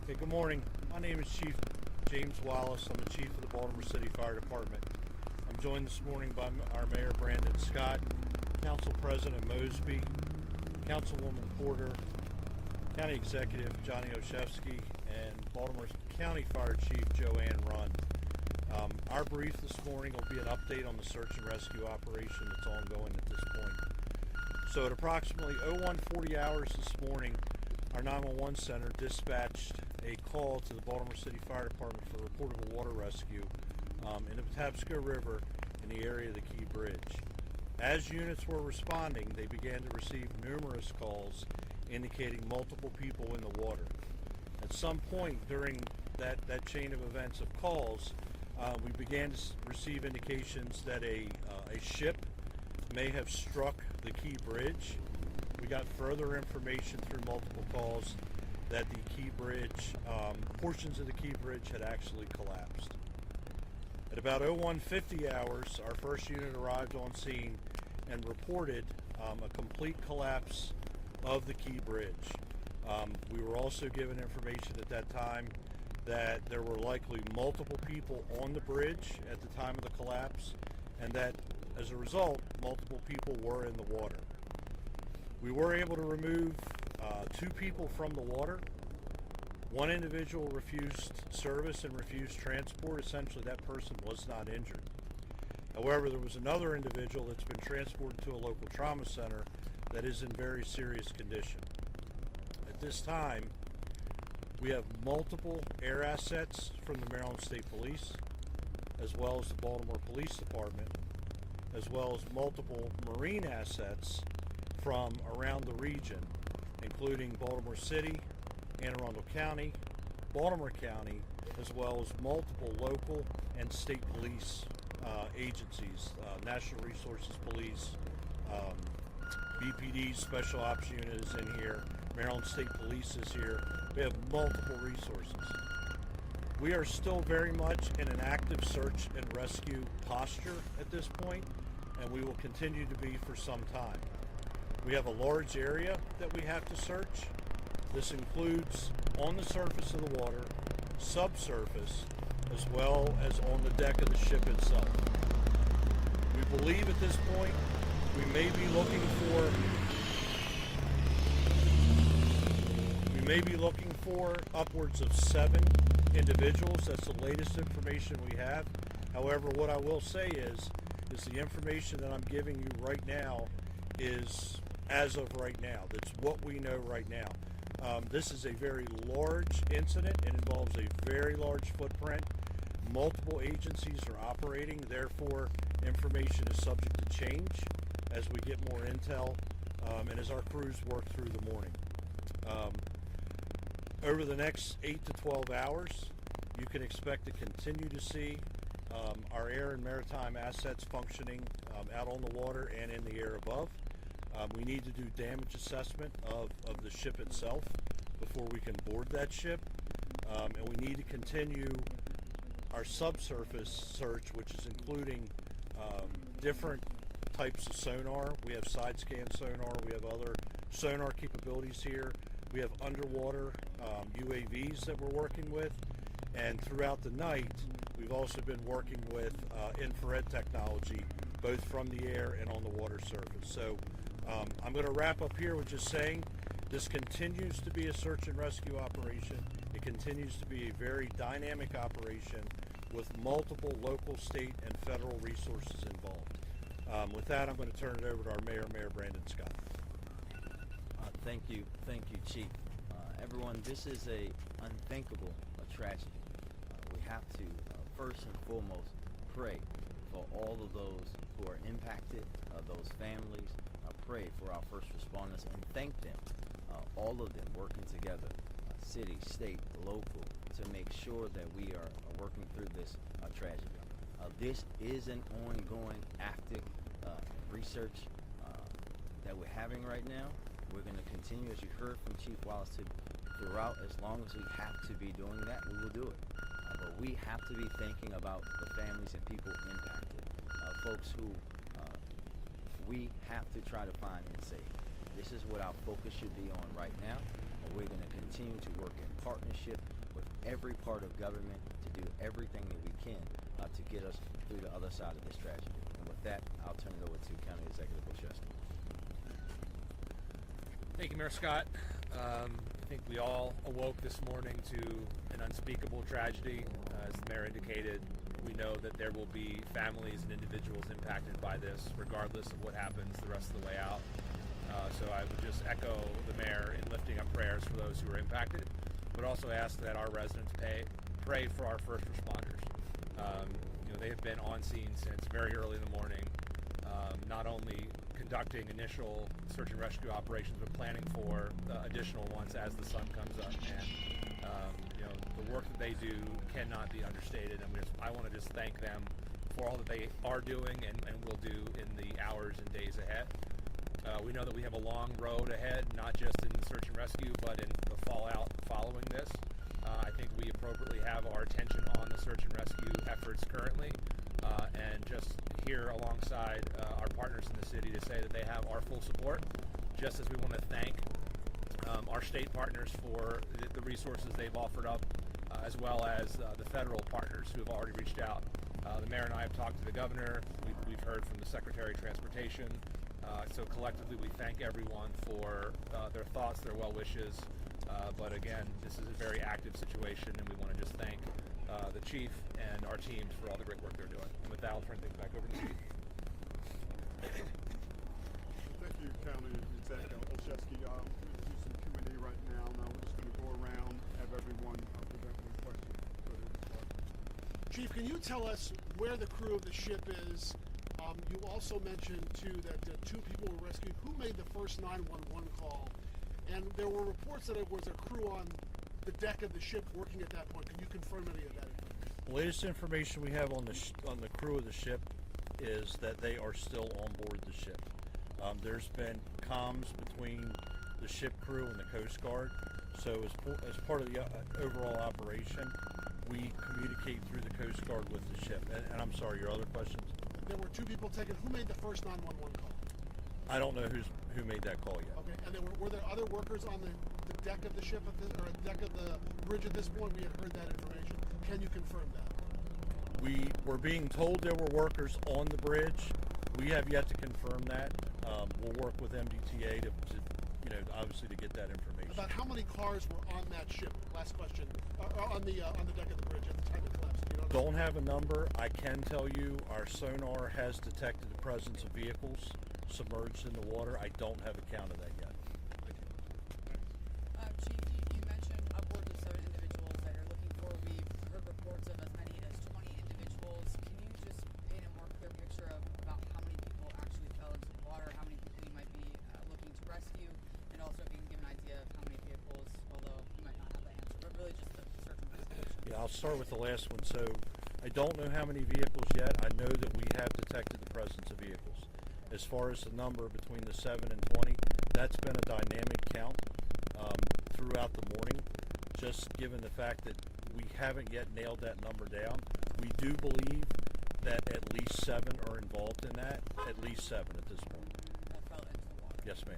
Hey, good morning. My name is Chief James Wallace. I'm the Chief of the Baltimore City Fire Department. I'm joined this morning by our Mayor Brandon Scott, Council President Mosby, Councilwoman Porter, County Executive Johnny Oshevsky, and Baltimore County Fire Chief Joanne Runn. Our brief this morning will be an update on the search and rescue operation that's ongoing at this point. So at approximately 0140 hours this morning, our 911 center dispatched a call to the Baltimore City Fire Department for reportable water rescue in the Patapsco River in the area of the Key Bridge. As units were responding, they began to receive numerous calls indicating multiple people in the water. At some point during that chain of events of calls, we began to receive indications that a ship may have struck the Key Bridge. We got further information through multiple calls that the Key Bridge, portions of the Key Bridge had actually collapsed. At about 0150 hours, our first unit arrived on scene and reported a complete collapse of the Key Bridge. We were also given information at that time that there were likely multiple people on the bridge at the time of the collapse, and that as a result, multiple people were in the water. We were able to remove 2 people from the water. One individual refused service and refused transport. Essentially, that person was not injured. However, there was another individual that's been transported to a local trauma center that is in very serious condition. At this time, we have multiple air assets from the Maryland State Police, as well as the Baltimore Police Department, as well as multiple marine assets from around the region, including Baltimore City, Anne Arundel County, Baltimore County, as well as multiple local and state police agencies, National Resources Police, BPD Special Ops Unit is in here, Maryland State Police is here. We have multiple resources. We are still very much in an active search and rescue posture at this point, and we will continue to be for some time. We have a large area that we have to search. This includes on the surface of the water, subsurface, as well as on the deck of the ship itself. We believe at this point we may be looking for upwards of 7 individuals. That's the latest information we have. However, what I will say is the information that I'm giving you right now is as of right now. That's what we know right now. This is a very large incident. It involves a very large footprint. Multiple agencies are operating. Therefore, information is subject to change as we get more intel and as our crews work through the morning. Over the next 8 to 12 hours, you can expect to continue to see our air and maritime assets functioning out on the water and in the air above. We need to do damage assessment of the ship itself before we can board that ship. And we need to continue our subsurface search, which is including different types of sonar. We have side scan sonar. We have other sonar capabilities here. We have underwater UAVs that we're working with. And throughout the night, we've also been working with infrared technology, both from the air and on the water surface. So I'm going to wrap up here with just saying this continues to be a search and rescue operation. It continues to be a very dynamic operation with multiple local, state, and federal resources involved. With that, I'm going to turn it over to our Mayor, Mayor Brandon Scott. Thank you, Chief. Everyone, this is a unthinkable tragedy. We have to first and foremost pray for all of those who are impacted, those families. Pray for our first responders and thank them, all of them working together, city, state, local, to make sure that we are working through this tragedy. This is an ongoing active research that we're having right now. We're going to continue, as you heard from Chief Wallace, throughout. As long as we have to be doing that, we will do it. But we have to be thinking about the families and people impacted, folks who we have to try to find and save. This is what our focus should be on right now. We're going to continue to work in partnership with every part of government to do everything that we can to get us through the other side of this tragedy. And with that, I'll turn it over to County Executive Olszewski. Thank you, Mayor Scott. I think we all awoke this morning to an unspeakable tragedy. As the mayor indicated, we know that there will be families and individuals impacted by this, regardless of what happens the rest of the way out. So I would just echo the mayor in lifting up prayers for those who are impacted, but also ask that our residents pray for our first responders. They have been on scene since very early in the morning, not only conducting initial search and rescue operations, but planning for additional ones as the sun comes up. And the work that they do cannot be understated. And I want to just thank them for all that they are doing and will do in the hours and days ahead. We know that we have a long road ahead, not just in search and rescue, but in the fallout following this. I think we appropriately have our attention on the search and rescue efforts currently, and just here alongside our partners in the city to say that they have our full support, just as we want to thank our state partners for the resources they've offered up, as well as the federal partners who have already reached out. The mayor and I have talked to the governor. We've heard from the Secretary of Transportation. So collectively, we thank everyone for their thoughts, their well wishes. But again, this is a very active situation, and we want to just thank the chief and our teams for all the great work they're doing. And with that, I'll turn things back over to the chief. Thank you, County Executive Olszewski. We're going to do some Q&A right now. Now we're just going to go around, have everyone present one question. Chief, can you tell us where the crew of the ship is? You also mentioned, too, that two people were rescued. Who made the first 911 call? And there were reports that it was a crew on the deck of the ship working at that point. Can you confirm any of that information? The latest information we have on the crew of the ship is that they are still on board the ship. There's been comms between the ship crew and the Coast Guard. So as part of the overall operation, we communicate through the Coast Guard with the ship. And I'm sorry, your other questions? There were two people taken. Who made the first 911 call? I don't know who made that call yet. Okay, and were there other workers on the deck of the ship or the deck of the bridge at this point? We had heard that information. Can you confirm that? We were being told there were workers on the bridge. We have yet to confirm that. We'll work with MDTA to obviously to get that information. About how many cars were on that ship? Last question. On the deck of the bridge at the time it collapsed. You don't have a number. I can tell you our sonar has detected the presence of vehicles submerged in the water. I don't have a count of that yet. Chief, you mentioned upwards of 7 individuals that you're looking for. We've heard reports of as many as 20 individuals. Can you just paint a more clear picture of about how many people actually fell into the water, how many people you might be looking to rescue, and also if you can give an idea of how many vehicles, although you might not have the answer, but really just the search and rescue. Yeah, I'll start with the last one. So I don't know how many vehicles yet. I know that we have detected the presence of vehicles. As far as the number between the 7 and 20, that's been a dynamic count throughout the morning, just given the fact that we haven't yet nailed that number down. We do believe that at least 7 are involved in that, at least 7 at this point. That fell into the water. Yes, ma'am.